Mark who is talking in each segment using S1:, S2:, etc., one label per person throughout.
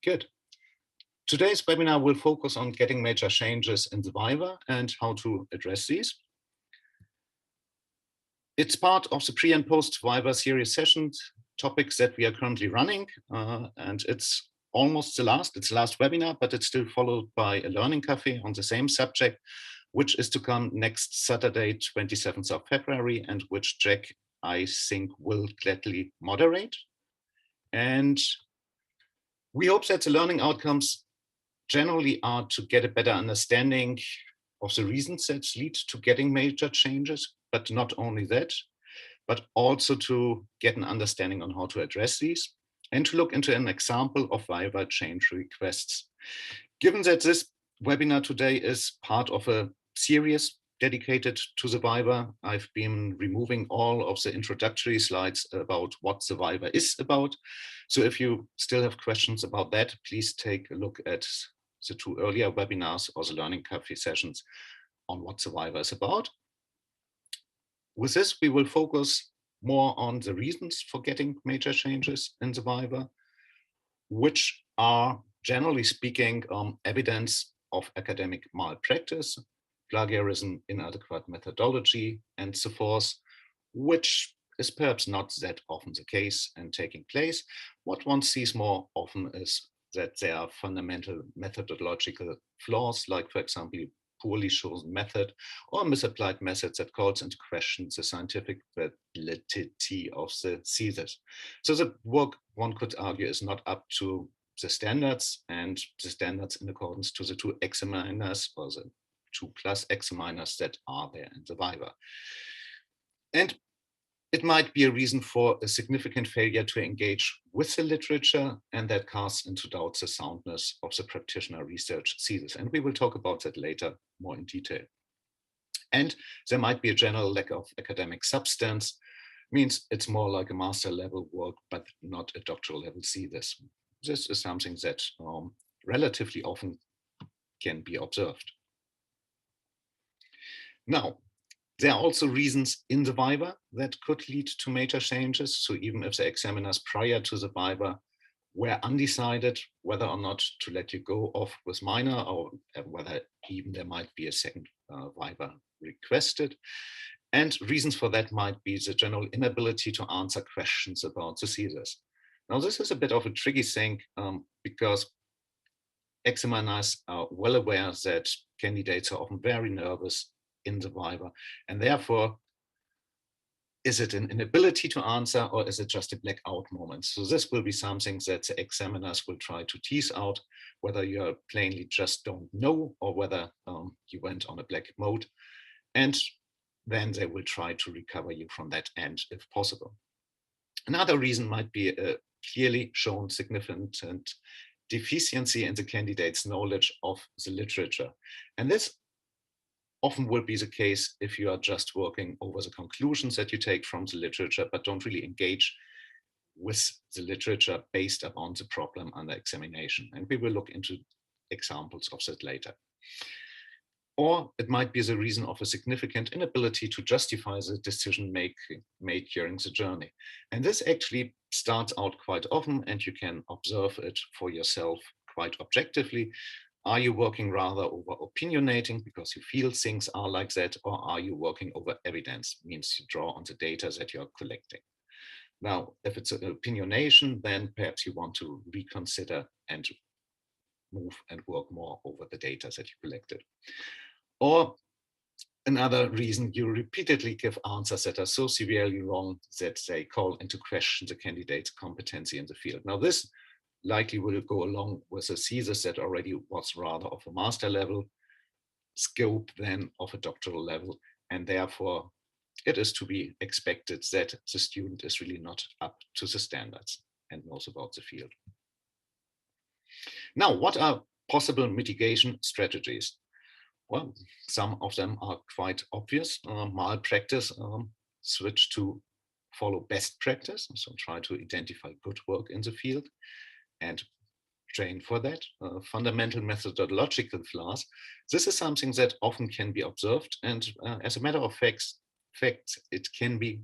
S1: Good. Today's webinar will focus on getting major changes in the Viva and how to address these. It's part of the pre and post Viva series sessions topics that we are currently running, and it's almost the last webinar, but it's still followed by a learning cafe on the same subject, which is to come next Saturday, 27th of February, and which Jack, I think, will gladly moderate. And we hope that the learning outcomes generally are to get a better understanding of the reasons that lead to getting major changes, but not only that, but also to get an understanding on how to address these and to look into an example of Viva change requests. Given that this webinar today is part of a series dedicated to the Viva, I've been removing all of the introductory slides about what the Viva is about. So if you still have questions about that, please take a look at the two earlier webinars or the Learning Cafe sessions on what the Viva is about. With this, we will focus more on the reasons for getting major changes in the Viva, which are, generally speaking, evidence of academic malpractice, plagiarism, inadequate methodology, and so forth, which is perhaps not that often the case and taking place. What one sees more often is that there are fundamental methodological flaws, like, for example, poorly chosen method or misapplied methods that calls into question the scientific validity of the thesis. So the work, one could argue, is not up to the standards, and the standards in accordance to the two examiners or the 2+ examiners that are there in the Viva. And it might be a reason for a significant failure to engage with the literature, and that casts into doubt the soundness of the practitioner research thesis. And we will talk about that later more in detail. And there might be a general lack of academic substance, means it's more like a master level work, but not a doctoral level thesis. This is something that relatively often can be observed. Now, there are also reasons in the Viva that could lead to major changes. So even if the examiners prior to the Viva were undecided whether or not to let you go off with minor, or whether even there might be a second Viva requested. And reasons for that might be the general inability to answer questions about the thesis. Now, this is a bit of a tricky thing because examiners are well aware that candidates are often very nervous in the Viva, and therefore, is it an inability to answer, or is it just a blackout moment? So this will be something that the examiners will try to tease out, whether you plainly just don't know, or whether you went on a black mode, and then they will try to recover you from that end if possible. Another reason might be a clearly shown significant deficiency in the candidate's knowledge of the literature. And this often will be the case if you are just working over the conclusions that you take from the literature, but don't really engage with the literature based upon the problem under examination. And we will look into examples of that later. Or it might be the reason of a significant inability to justify the decision made during the journey. And this actually starts out quite often, and you can observe it for yourself quite objectively. Are you working rather over opinionating because you feel things are like that, or are you working over evidence? Means you draw on the data that you're collecting. Now, if it's an opinionation, then perhaps you want to reconsider and move and work more over the data that you collected. Or another reason, you repeatedly give answers that are so severely wrong that they call into question the candidate's competency in the field. Now, this likely will go along with a thesis that already was rather of a master level scope than of a doctoral level. And therefore, it is to be expected that the student is really not up to the standards and knows about the field. Now, what are possible mitigation strategies? Well, some of them are quite obvious. Malpractice, switch to follow best practice. So try to identify good work in the field and train for that. Fundamental methodological flaws. This is something that often can be observed, and as a matter of fact, it can be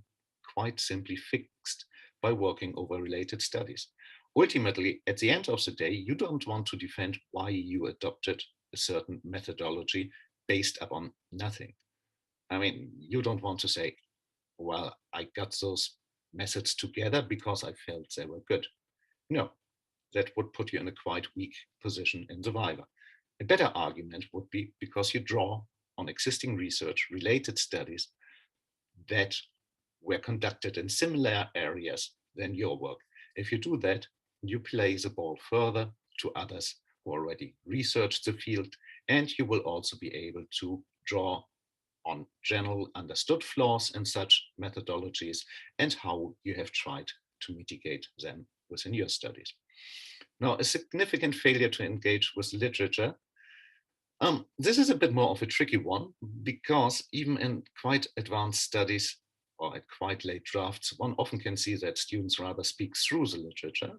S1: quite simply fixed by working over related studies. ultimately, at the end of the day, you don't want to defend why you adopted a certain methodology based upon nothing. I mean, you don't want to say, well, I got those methods together because I felt they were good. No, that would put you in a quite weak position in the Viva. A better argument would be because you draw on existing research, related studies that were conducted in similar areas than your work. If you do that, you play the ball further to others who already researched the field, and you will also be able to draw on general understood flaws in such methodologies and how you have tried to mitigate them within your studies. Now, a significant failure to engage with literature. This is a bit more of a tricky one because even in quite advanced studies or at quite late drafts, one often can see that students rather speak through the literature.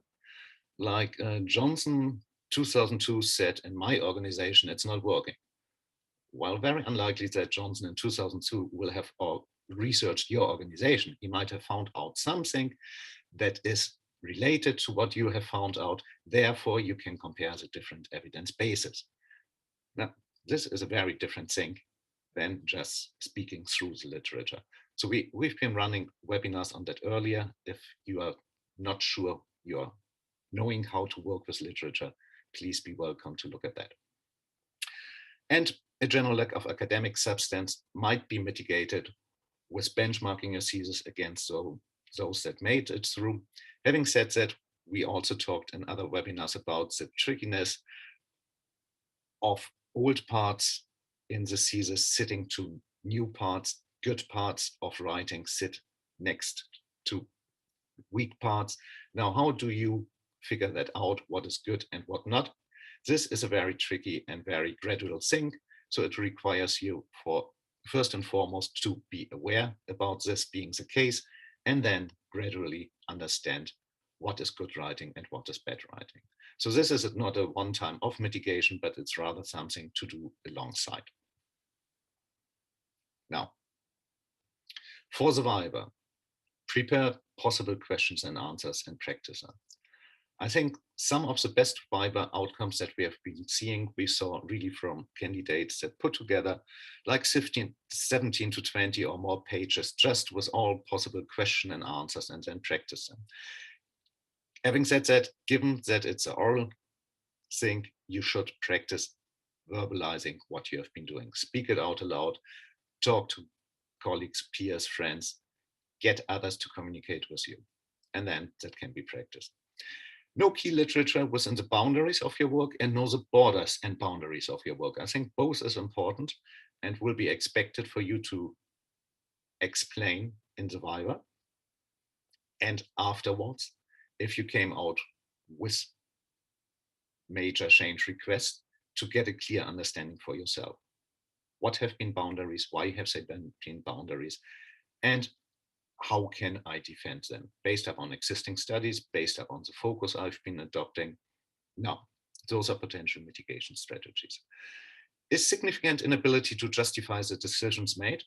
S1: Like Johnson 2002 said, in my organization, it's not working. While very unlikely that Johnson in 2002 will have researched your organization, he might have found out something that is related to what you have found out. Therefore, you can compare the different evidence bases. Now, this is a very different thing than just speaking through the literature. So we've been running webinars on that earlier. If you are not sure you're knowing how to work with literature, please be welcome to look at that. And a general lack of academic substance might be mitigated with benchmarking your thesis against those that made it through. Having said that, we also talked in other webinars about the trickiness of old parts in the thesis sitting to new parts. Good parts of writing sit next to weak parts. Now, how do you figure that out, what is good and what not? This is a very tricky and very gradual thing. So it requires you for first and foremost to be aware about this being the case, and then gradually understand what is good writing and what is bad writing. So this is not a one-time off mitigation, but it's rather something to do alongside. Now, for the Viva, prepare possible questions and answers and practice them. I think some of the best Viva outcomes that we have been seeing, we saw really from candidates that put together like 17 to 20 or more pages just with all possible question and answers and then practice them. Having said that, given that it's an oral thing, you should practice verbalizing what you have been doing. Speak it out aloud, talk to colleagues, peers, friends, get others to communicate with you, and then that can be practiced. Know key literature within the boundaries of your work and know the borders and boundaries of your work. I think both is important and will be expected for you to explain in the Viva. And afterwards, if you came out with major change requests, to get a clear understanding for yourself. What have been boundaries? Why have they been boundaries? And how can I defend them based upon existing studies, based upon the focus I've been adopting? Now, those are potential mitigation strategies. Is significant inability to justify the decisions made?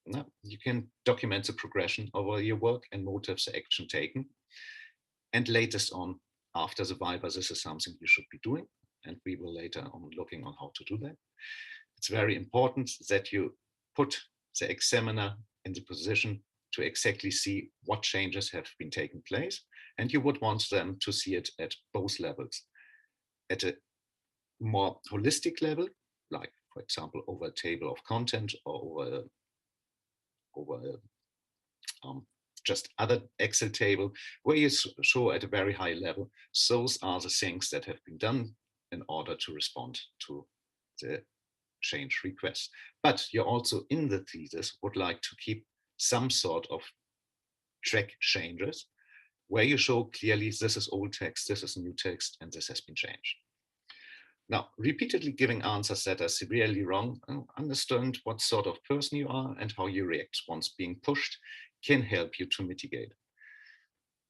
S1: No, you can document the progression over your work and motives the action taken. And latest on, after the Viva, this is something you should be doing. And we will later on looking on how to do that. It's very important that you put the examiner in the position to exactly see what changes have been taking place. And you would want them to see it at both levels. At a more holistic level, like, for example, over a table of content or over just other Excel table, where you show at a very high level, those are the things that have been done in order to respond to the change request. But you also in the thesis would like to keep some sort of track changes where you show clearly this is old text, this is new text, and this has been changed. Now, repeatedly giving answers that are severely wrong, understand what sort of person you are and how you react once being pushed can help you to mitigate.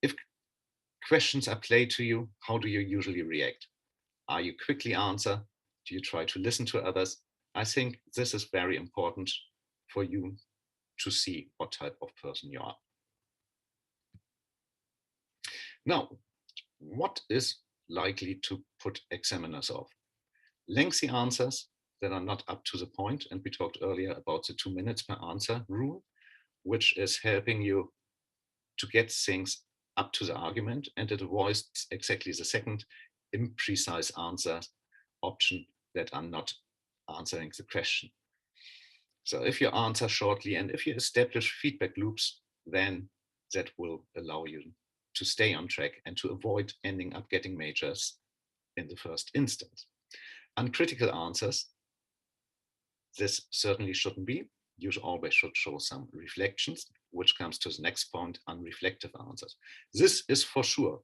S1: If questions are played to you, how do you usually react? Are you quickly answer? Do you try to listen to others? I think this is very important for you to see what type of person you are. Now, what is likely to put examiners off? Lengthy answers that are not up to the point, and we talked earlier about the 2 minutes per answer rule, which is helping you to get things up to the argument, and it avoids exactly the second imprecise answer option that are not answering the question. So if you answer shortly and if you establish feedback loops, then that will allow you to stay on track and to avoid ending up getting majors in the first instance. Uncritical answers, this certainly shouldn't be. You always should show some reflections, which comes to the next point, unreflective answers. This is for sure.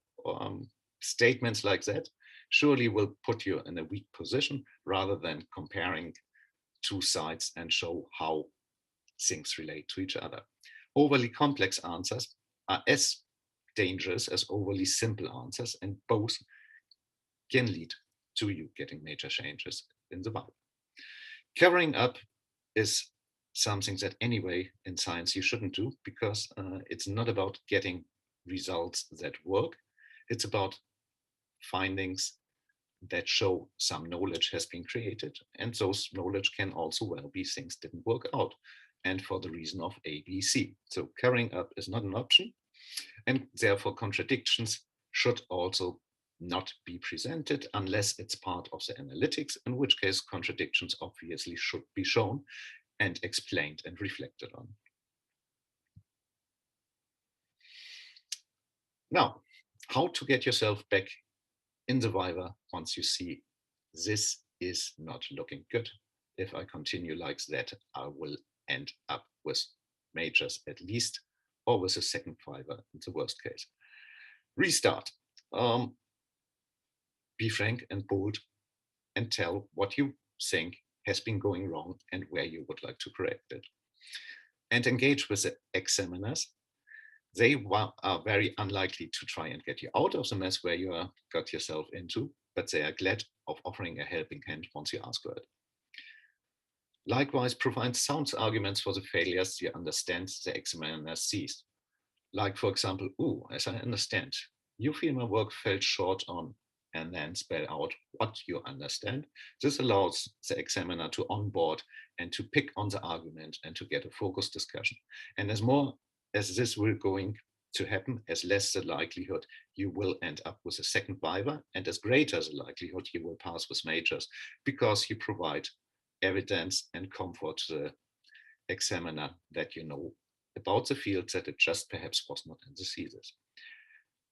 S1: Statements like that surely will put you in a weak position rather than comparing two sides and show how things relate to each other. Overly complex answers are as dangerous as overly simple answers, and both can lead to you getting major changes in the vibe. Covering up is something that anyway in science you shouldn't do, because it's not about getting results that work. It's about findings that show some knowledge has been created, and those knowledge can also well be things didn't work out, and for the reason of A, B, C. So covering up is not an option, and therefore contradictions should also not be presented unless it's part of the analytics, in which case contradictions obviously should be shown and explained and reflected on. Now, how to get yourself back in the viva once you see this is not looking good. If I continue like that, I will end up with majors at least, or with a second viva in the worst case. Restart. Be frank and bold and tell what you think has been going wrong and where you would like to correct it. And engage with the examiners. They are very unlikely to try and get you out of the mess where you got yourself into, but they are glad of offering a helping hand once you ask for it. Likewise, provide sound arguments for the failures you understand the examiner sees. Like, for example, as I understand, you feel my work fell short on, and then spell out what you understand. This allows the examiner to onboard and to pick on the argument and to get a focused discussion. And as more as this will going to happen, as less the likelihood you will end up with a second viva, and as greater the likelihood you will pass with majors, because you provide evidence and comfort to the examiner that you know about the field, that it just perhaps was not in the thesis.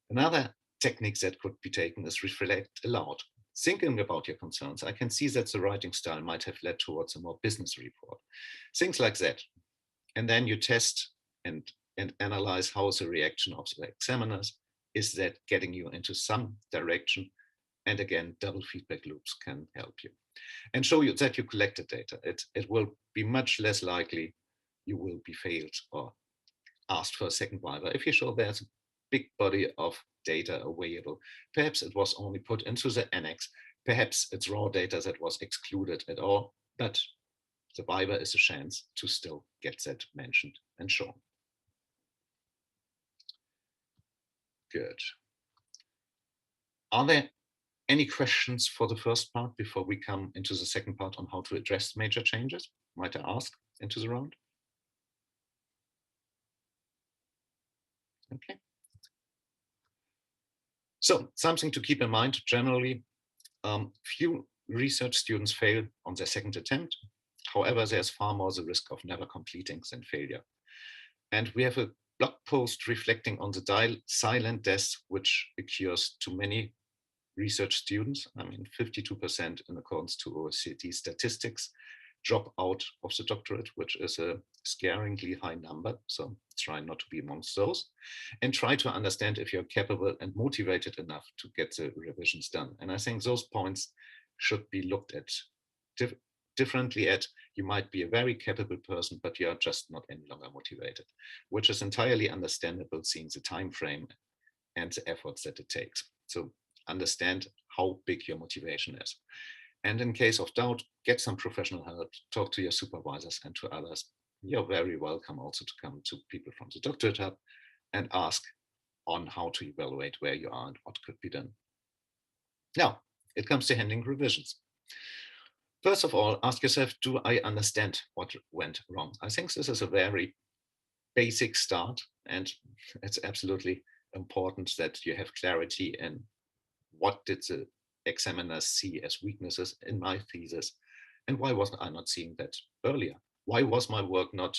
S1: Another technique that could be taken is reflect aloud. Thinking about your concerns, I can see that the writing style might have led towards a more business report. Things like that. And then you test and analyze how is the reaction of the examiners. Is that getting you into some direction? And again, double feedback loops can help you. And show you that you collected data. It will be much less likely you will be failed or asked for a second viva if you show there's a big body of data available. Perhaps it was only put into the annex. Perhaps it's raw data that was excluded at all, but the viva is a chance to still get that mentioned and shown. Good. Are there any questions for the first part before we come into the second part on how to address major changes? Might I ask into the round? Okay. So something to keep in mind, generally, few research students fail on their second attempt. However, there's far more the risk of never completing than failure. And we have a blog post reflecting on the silent death, which occurs to many research students. I mean, 52% in accordance to OECD statistics drop out of the doctorate, which is a scarily high number. So try not to be amongst those, and try to understand if you're capable and motivated enough to get the revisions done. And I think those points should be looked at differently. You might be a very capable person, but you are just not any longer motivated, which is entirely understandable seeing the time frame and the efforts that it takes. So understand how big your motivation is. And in case of doubt, get some professional help, talk to your supervisors and to others. You're very welcome also to come to people from the DoctorateHub and ask on how to evaluate where you are and what could be done. Now, it comes to handling revisions. First of all, ask yourself, do I understand what went wrong? I think this is a very basic start, and it's absolutely important that you have clarity in what did the examiners see as weaknesses in my thesis, and why wasn't I not seeing that earlier? Why was my work not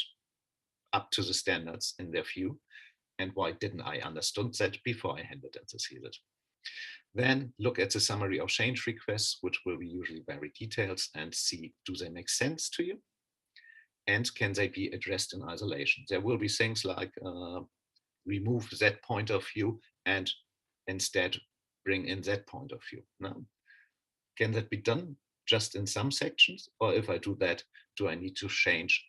S1: up to the standards in their view? And why didn't I understand that before I handed in the thesis? Then look at the summary of change requests, which will be usually very detailed, and see, do they make sense to you? And can they be addressed in isolation? There will be things like remove that point of view and instead bring in that point of view. Now, can that be done just in some sections? Or if I do that, do I need to change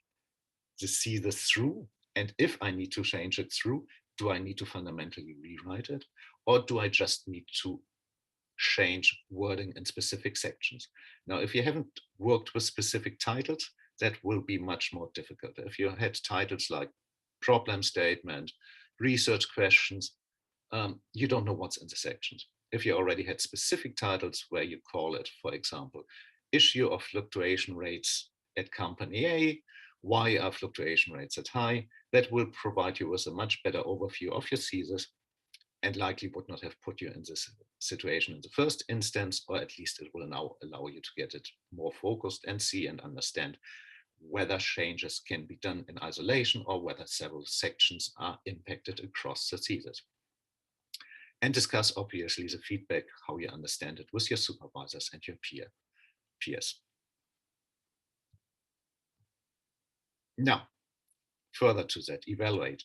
S1: the see this through? And if I need to change it through, do I need to fundamentally rewrite it? Or do I just need to change wording in specific sections? Now, if you haven't worked with specific titles, that will be much more difficult. If you had titles like problem statement, research questions, you don't know what's in the sections. If you already had specific titles where you call it, for example, issue of fluctuation rates at company A, why are fluctuation rates at high, that will provide you with a much better overview of your thesis and likely would not have put you in this situation in the first instance, or at least it will now allow you to get it more focused and see and understand whether changes can be done in isolation or whether several sections are impacted across the thesis. And discuss, obviously, the feedback, how you understand it with your supervisors and your peers. Now, further to that, evaluate.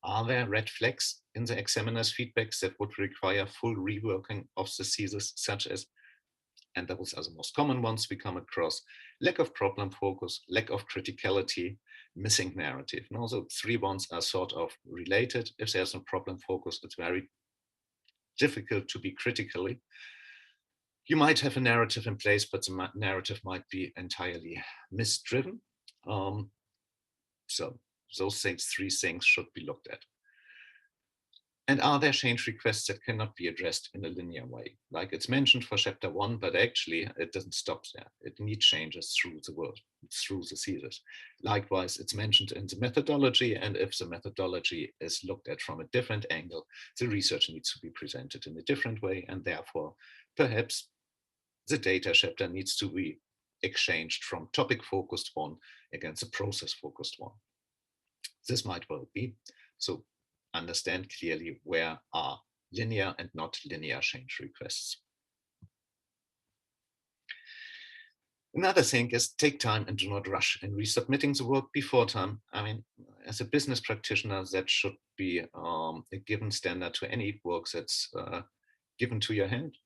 S1: Are there red flags in the examiner's feedbacks that would require full reworking of the thesis, such as, and those are the most common ones we come across, lack of problem focus, lack of criticality, missing narrative. Now, the three ones are sort of related. If there's no problem focus, it's very difficult to be critically. You might have a narrative in place, but the narrative might be entirely misdriven. So those three things should be looked at. And are there change requests that cannot be addressed in a linear way? Like it's mentioned for chapter 1, but actually it doesn't stop there. It needs changes through the world, through the thesis. Likewise, it's mentioned in the methodology, and if the methodology is looked at from a different angle, the research needs to be presented in a different way, and therefore perhaps the data chapter needs to be exchanged from topic-focused one against a process-focused one. This might well be. So understand clearly where are linear and not linear change requests. Another thing is take time and do not rush in resubmitting the work before time. I mean, as a business practitioner, that should be a given standard to any work that's given to your hand.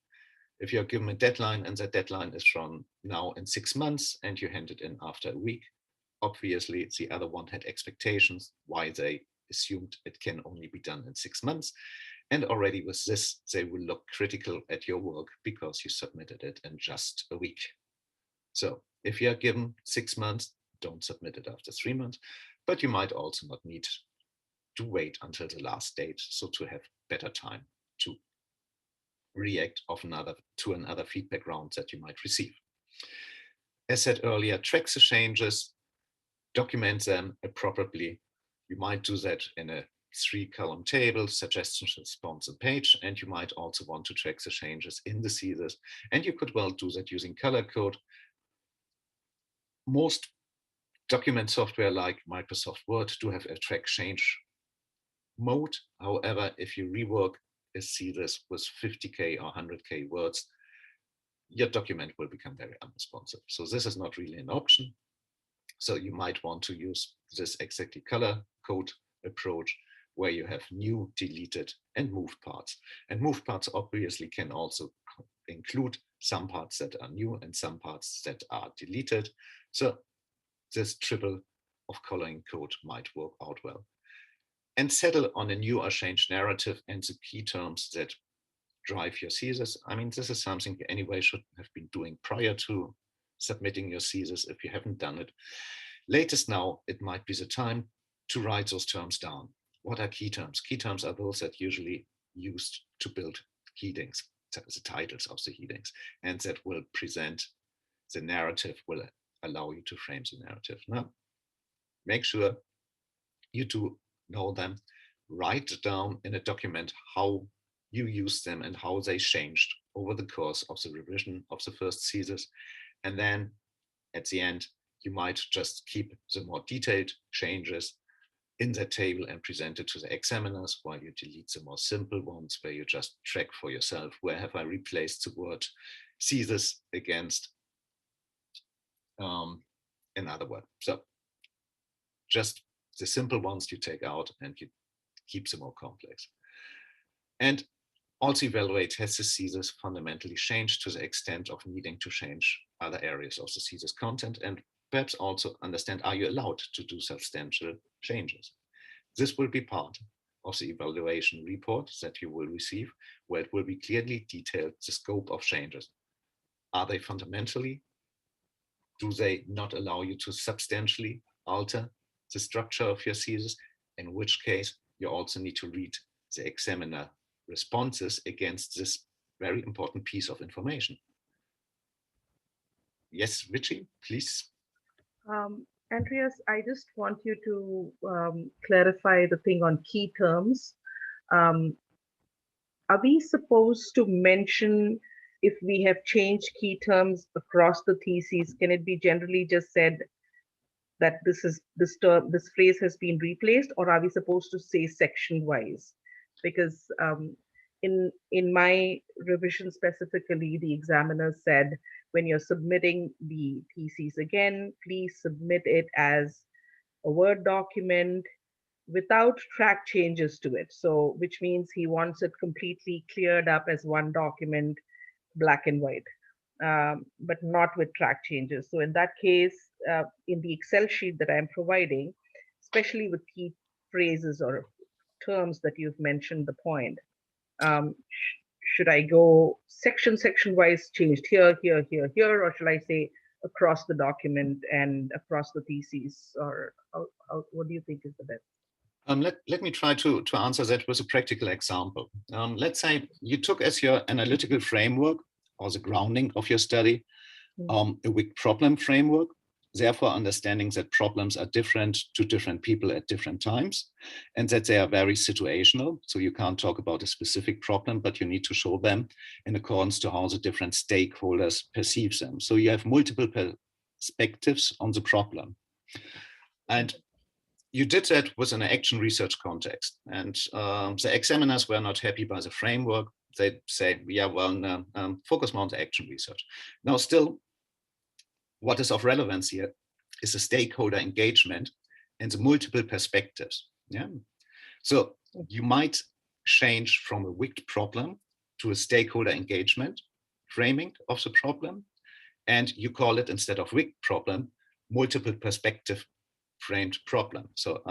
S1: If you're given a deadline and that deadline is from now in 6 months and you hand it in after a week, obviously the other one had expectations why they assumed it can only be done in 6 months. And already with this, they will look critical at your work because you submitted it in just a week. So if you're given 6 months, don't submit it after 3 months, but you might also not need to wait until the last date. So to have better time to react to another feedback round that you might receive. As said earlier, track the changes, document them appropriately. You might do that in a 3-column table, suggestions, response, and page, and you might also want to track the changes in the thesis. And you could well do that using color code. Most document software like Microsoft Word do have a track change mode. However, if you rework a thesis with 50K or 100K words, your document will become very unresponsive. So this is not really an option. So you might want to use this exactly color code approach where you have new, deleted, and moved parts. And moved parts obviously can also include some parts that are new and some parts that are deleted. So this triple of coloring code might work out well. And settle on a new or changed narrative and the key terms that drive your thesis. I mean, this is something you anyway should have been doing prior to submitting your thesis if you haven't done it. Latest now, it might be the time to write those terms down. what are key terms? Key terms are those that usually used to build headings, the titles of the headings, and that will present the narrative, will allow you to frame the narrative. Now, make sure you do know them. Write down in a document how you use them and how they changed over the course of the revision of the first thesis. And then at the end, you might just keep the more detailed changes in that table and present it to the examiners, while you delete the more simple ones where you just track for yourself, where have I replaced the word thesis against another word. So just the simple ones you take out and you keep them more complex. And also evaluate, has the thesis fundamentally changed to the extent of needing to change other areas of the thesis content, and perhaps also understand, are you allowed to do substantial changes? This will be part of the evaluation report that you will receive, where it will be clearly detailed the scope of changes. Are they fundamentally? Do they not allow you to substantially alter the structure of your thesis? In which case, you also need to read the examiner responses against this very important piece of information. Yes, Richie, please.
S2: Andreas, I just want you to clarify the thing on key terms. Are we supposed to mention if we have changed key terms across the theses? Can it be generally just said that this term, this phrase has been replaced, or are we supposed to say section wise? Because in my revision specifically, the examiner said, when you're submitting the thesis again, please submit it as a Word document without track changes to it. So, which means he wants it completely cleared up as one document, black and white, but not with track changes. So, in that case, in the Excel sheet that I'm providing, especially with key phrases or terms that you've mentioned the point, should I go section wise, changed here, here, here, here, or should I say across the document and across the theses, or what do you think is the best?
S1: Let me try to answer that with a practical example. Let's say you took as your analytical framework or the grounding of your study a weak problem framework, therefore understanding that problems are different to different people at different times and that they are very situational. So you can't talk about a specific problem, but you need to show them in accordance to how the different stakeholders perceive them. So you have multiple perspectives on the problem. And you did that with an action research context, and the examiners were not happy by the framework. They say, yeah, well, focus more on the action research. Now, still, what is of relevance here is the stakeholder engagement and the multiple perspectives. Yeah. So you might change from a wicked problem to a stakeholder engagement framing of the problem, and you call it, instead of wicked problem, multiple perspective framed problem. So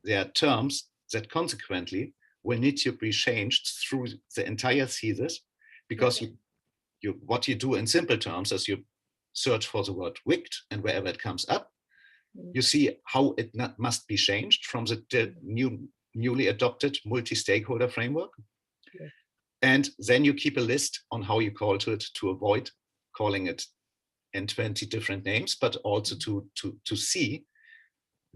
S1: there are terms that consequently will need to be changed through the entire thesis, because what you do in simple terms is you search for the word wicked, and wherever it comes up, you see how it must be changed from the newly adopted multi-stakeholder framework.
S2: Yes.
S1: And then you keep a list on how you call to it to avoid calling it in 20 different names, but also to see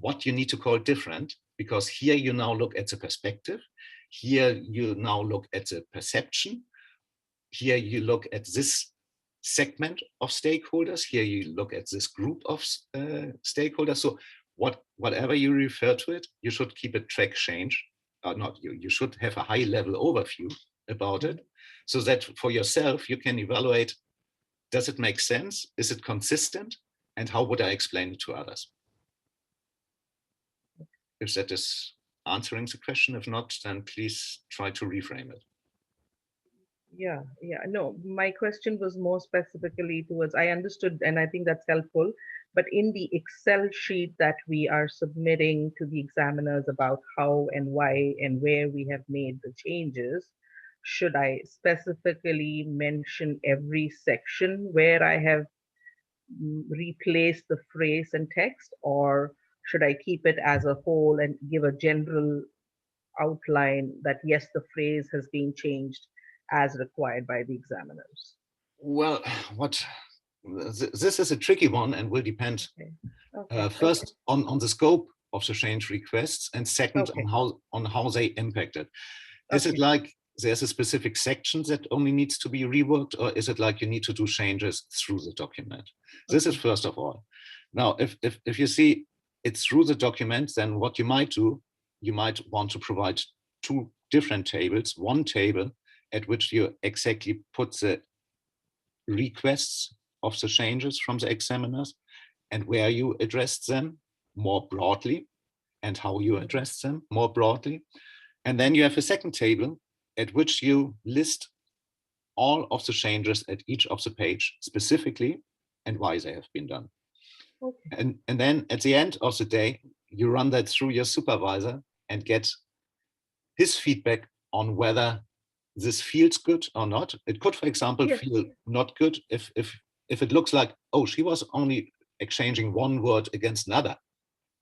S1: what you need to call different, because here you now look at the perspective, here you now look at the perception, here you look at this segment of stakeholders, here you look at this group of stakeholders. So whatever you refer to it, you should keep a track change, or not, you should have a high level overview about it, so that for yourself you can evaluate, does it make sense, is it consistent, and how would I explain it to others? If that is answering the question, if not, then please try to reframe it.
S2: Yeah, no, my question was more specifically towards, I understood, and I think that's helpful, but in the Excel sheet that we are submitting to the examiners about how and why and where we have made the changes, should I specifically mention every section where I have replaced the phrase and text, or should I keep it as a whole and give a general outline that yes, the phrase has been changed as required by the examiners?
S1: Well, this is a tricky one and will depend first on the scope of the change requests, and second on how they impacted. Is it like there's a specific section that only needs to be reworked, or is it like you need to do changes through the document? This is first of all. Now, if you see it's through the document, then what you might do, you might want to provide two different tables, one table at which you exactly put the requests of the changes from the examiners and where you addressed them more broadly and how you address them more broadly. And then you have a second table at which you list all of the changes at each of the page specifically and why they have been done. And then at the end of the day, you run that through your supervisor and get his feedback on whether this feels good or not. It could, for example, feel not good if it looks like, oh, she was only exchanging one word against another,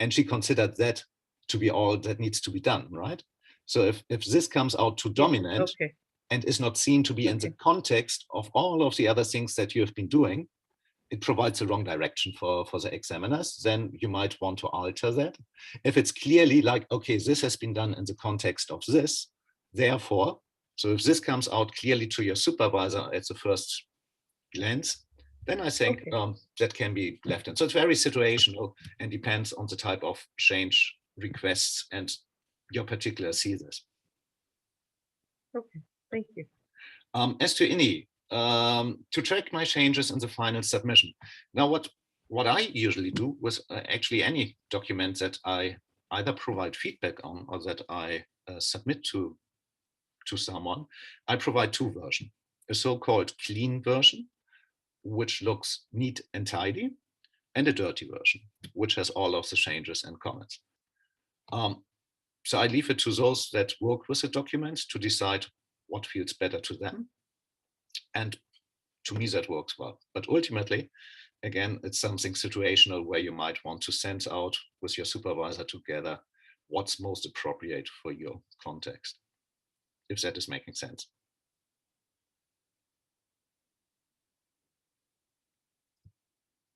S1: and she considered that to be all that needs to be done, right? So if this comes out too dominant and is not seen to be in the context of all of the other things that you have been doing, it provides the wrong direction for the examiners, then you might want to alter that. If it's clearly like, okay, this has been done in the context of this, therefore, so if this comes out clearly to your supervisor at the first glance, then I think that can be left in. So it's very situational and depends on the type of change requests and your particular CSIS.
S2: Okay, thank you.
S1: As to INI, to track my changes in the final submission. Now, what I usually do with actually any document that I either provide feedback on or that I submit to someone, I provide two versions. A so-called clean version, which looks neat and tidy, and a dirty version, which has all of the changes and comments. So I leave it to those that work with the document to decide what feels better to them. And to me, that works well. But ultimately, again, it's something situational where you might want to send out with your supervisor together what's most appropriate for your context, if that is making sense.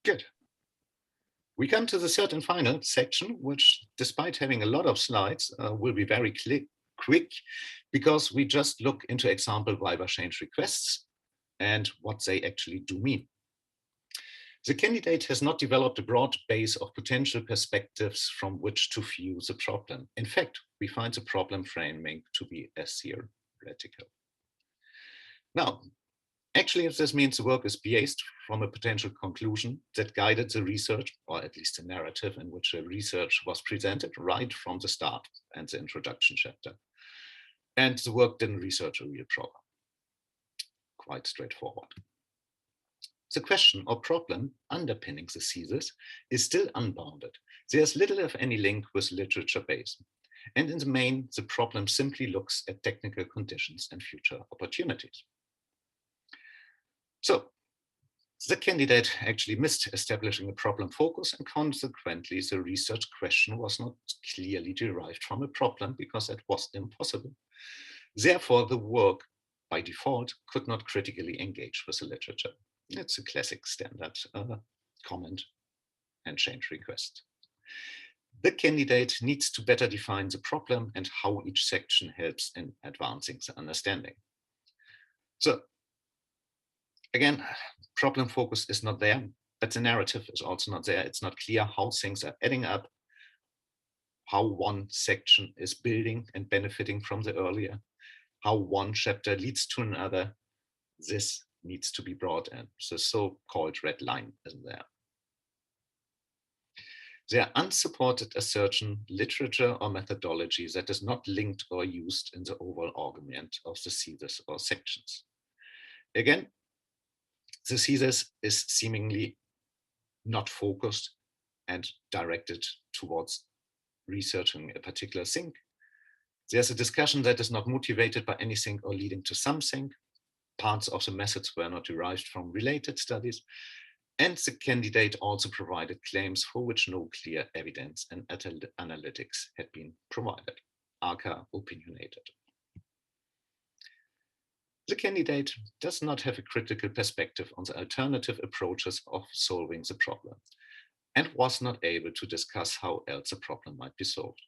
S1: Good. We come to the third and final section, which, despite having a lot of slides, will be very quick because we just look into example Viva change requests and what they actually do mean. The candidate has not developed a broad base of potential perspectives from which to view the problem. In fact, we find the problem framing to be as theoretical. Now, actually, this means the work is based from a potential conclusion that guided the research, or at least the narrative in which the research was presented right from the start and the introduction chapter. And the work didn't research a real problem. Quite straightforward. The question or problem underpinning the thesis is still unbounded. There's little if any link with literature base. And in the main, the problem simply looks at technical conditions and future opportunities. So the candidate actually missed establishing a problem focus, and consequently the research question was not clearly derived from a problem because that was impossible. Therefore, the work by default could not critically engage with the literature. It's a classic standard comment and change request. The candidate needs to better define the problem and how each section helps in advancing the understanding. So again, problem focus is not there, but the narrative is also not there. It's not clear how things are adding up, how one section is building and benefiting from the earlier, how one chapter leads to another. This needs to be brought in. The so-called red line isn't there. There are unsupported assertion, literature, or methodology that is not linked or used in the overall argument of the thesis or sections. Again, the thesis is seemingly not focused and directed towards researching a particular thing. There's a discussion that is not motivated by anything or leading to something. Parts of the methods were not derived from related studies. And the candidate also provided claims for which no clear evidence and analytics had been provided, aka opinionated. The candidate does not have a critical perspective on the alternative approaches of solving the problem and was not able to discuss how else the problem might be solved.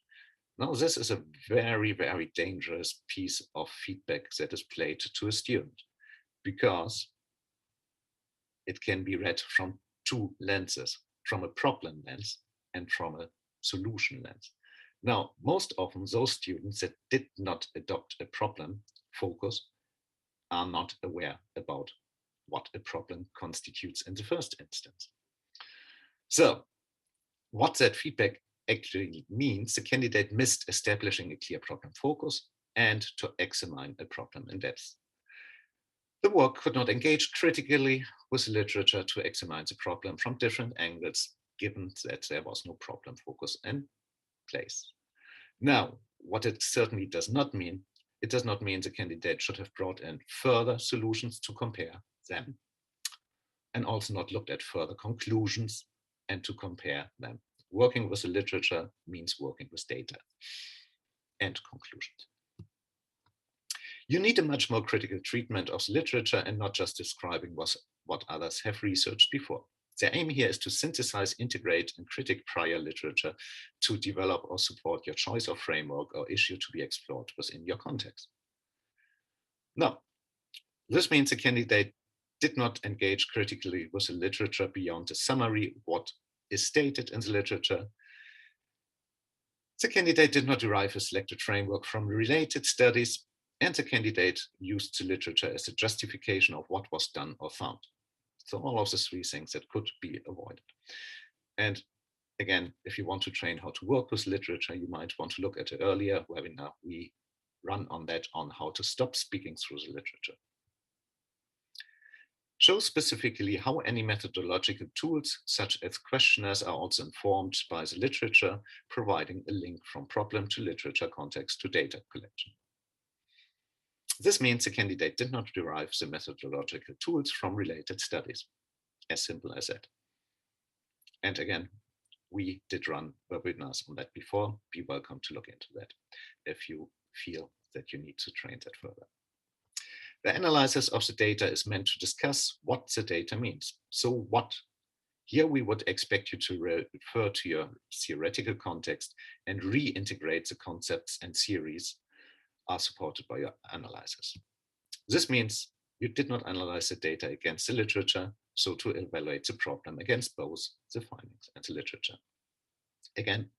S1: Now, this is a very, very dangerous piece of feedback that is played to a student because it can be read from two lenses, from a problem lens and from a solution lens. Now, most often those students that did not adopt a problem focus are not aware about what a problem constitutes in the first instance. So what that feedback actually means, the candidate missed establishing a clear problem focus and to examine a problem in depth. The work could not engage critically with literature to examine the problem from different angles, given that there was no problem focus in place. Now, what it certainly does not mean, it does not mean the candidate should have brought in further solutions to compare them, and also not looked at further conclusions and to compare them. Working with the literature means working with data and conclusions. You need a much more critical treatment of the literature and not just describing what others have researched before. The aim here is to synthesize, integrate, and critique prior literature to develop or support your choice of framework or issue to be explored within your context. Now, this means the candidate did not engage critically with the literature beyond the summary, what is stated in the literature. The candidate did not derive a selected framework from related studies, and the candidate used the literature as a justification of what was done or found. So all of the three things that could be avoided. And again, if you want to train how to work with literature, you might want to look at an earlier webinar we run on that, on how to stop speaking through the literature. Show specifically how any methodological tools, such as questionnaires, are also informed by the literature, providing a link from problem to literature context to data collection. This means the candidate did not derive the methodological tools from related studies, as simple as that. And again, we did run webinars on that before. Be welcome to look into that if you feel that you need to train that further. The analysis of the data is meant to discuss what the data means. So what? Here we would expect you to refer to your theoretical context and reintegrate the concepts and theories are supported by your analysis. This means you did not analyze the data against the literature, so to evaluate the problem against both the findings and the literature. Again,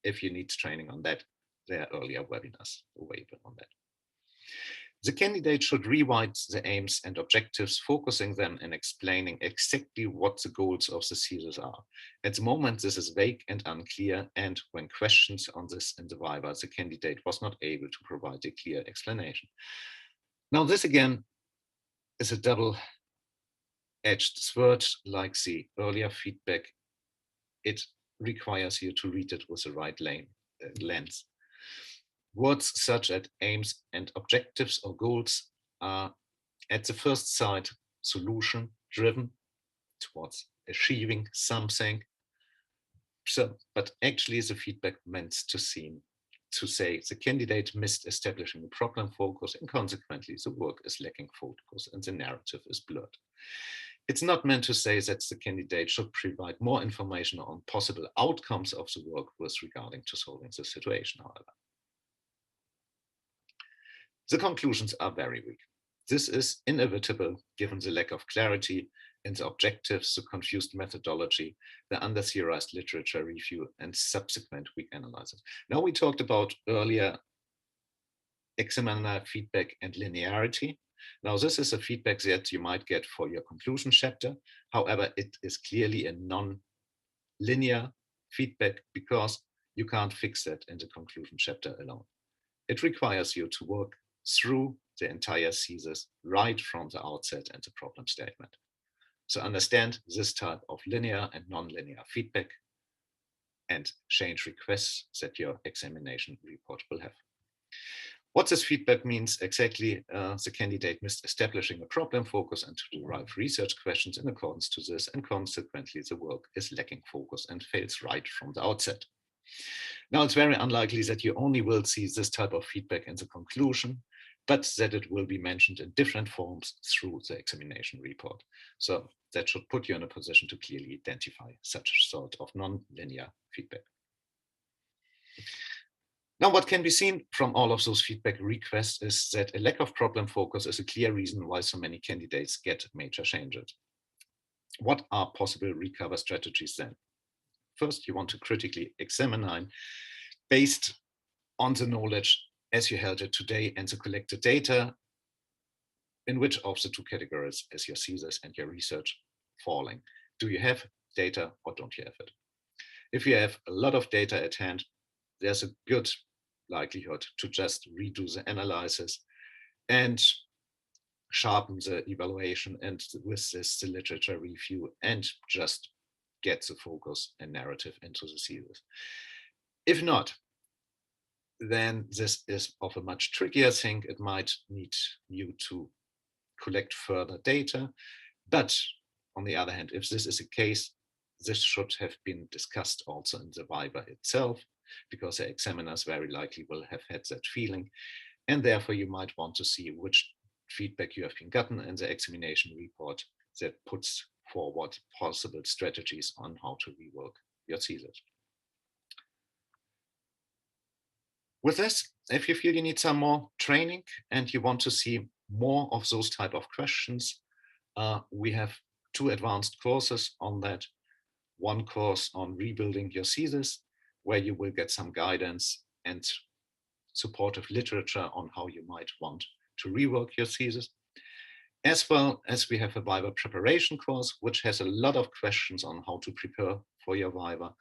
S1: if you need training on that, there are earlier webinars available on that. The candidate should rewrite the aims and objectives, focusing them and explaining exactly what the goals of the thesis are. At the moment, this is vague and unclear, and when questioned on this in the Viva, the candidate was not able to provide a clear explanation. Now, this again is a double-edged sword, like the earlier feedback. It requires you to read it with the right lens. Words such as aims and objectives or goals are at the first sight solution driven towards achieving something. So, but actually the feedback meant to say the candidate missed establishing a problem focus, and consequently the work is lacking focus and the narrative is blurred. It's not meant to say that the candidate should provide more information on possible outcomes of the work with regarding to solving the situation, however. The conclusions are very weak. This is inevitable given the lack of clarity in the objectives, the confused methodology, the under-theorized literature review, and subsequent weak analysis. Now, we talked about earlier examiner feedback and linearity. Now, this is a feedback that you might get for your conclusion chapter. However, it is clearly a non-linear feedback because you can't fix that in the conclusion chapter alone. It requires you to work through the entire thesis right from the outset and the problem statement. So understand this type of linear and non-linear feedback and change requests that your examination report will have. What this feedback means exactly, the candidate missed establishing a problem focus and to derive research questions in accordance to this, and consequently the work is lacking focus and fails right from the outset. Now, it's very unlikely that you only will see this type of feedback in the conclusion, but that it will be mentioned in different forms through the examination report. So that should put you in a position to clearly identify such sort of non-linear feedback. Now, what can be seen from all of those feedback requests is that a lack of problem focus is a clear reason why so many candidates get major changes. What are possible recover strategies then? First, you want to critically examine, based on the knowledge as you held it today and the collected data, in which of the two categories is your thesis and your research falling? Do you have data or don't you have it? If you have a lot of data at hand, there's a good likelihood to just redo the analysis and sharpen the evaluation, and with this the literature review, and just get the focus and narrative into the thesis. If not, then this is of a much trickier thing. It might need you to collect further data. But on the other hand, if this is the case, this should have been discussed also in the viva itself, because the examiners very likely will have had that feeling. And therefore, you might want to see which feedback you have been gotten in the examination report that puts forward possible strategies on how to rework your thesis. With this, if you feel you need some more training and you want to see more of those type of questions, we have 2 advanced courses on that. One course on rebuilding your thesis, where you will get some guidance and supportive literature on how you might want to rework your thesis. As well as we have a viva preparation course, which has a lot of questions on how to prepare for your viva,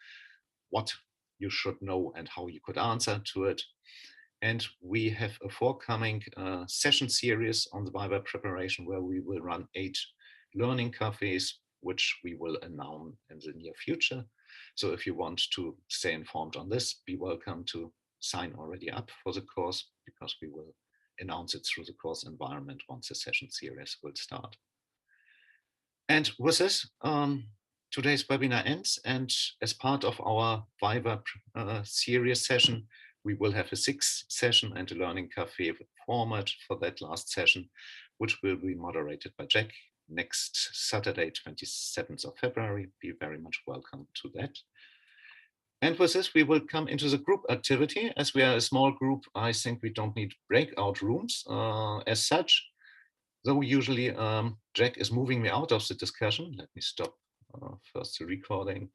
S1: what you should know and how you could answer to it. And we have a forthcoming session series on the viva preparation, where we will run 8 learning cafes, which we will announce in the near future. So if you want to stay informed on this, be welcome to sign already up for the course, because we will announce it through the course environment once the session series will start. And with this, today's webinar ends, and as part of our viva series session, we will have a 6th session and a learning cafe format for that last session, which will be moderated by Jack next Saturday, 27th of February. Be very much welcome to that. And with this, we will come into the group activity. As we are a small group, I think we don't need breakout rooms as such. Though usually Jack is moving me out of the discussion. Let me stop first the recording.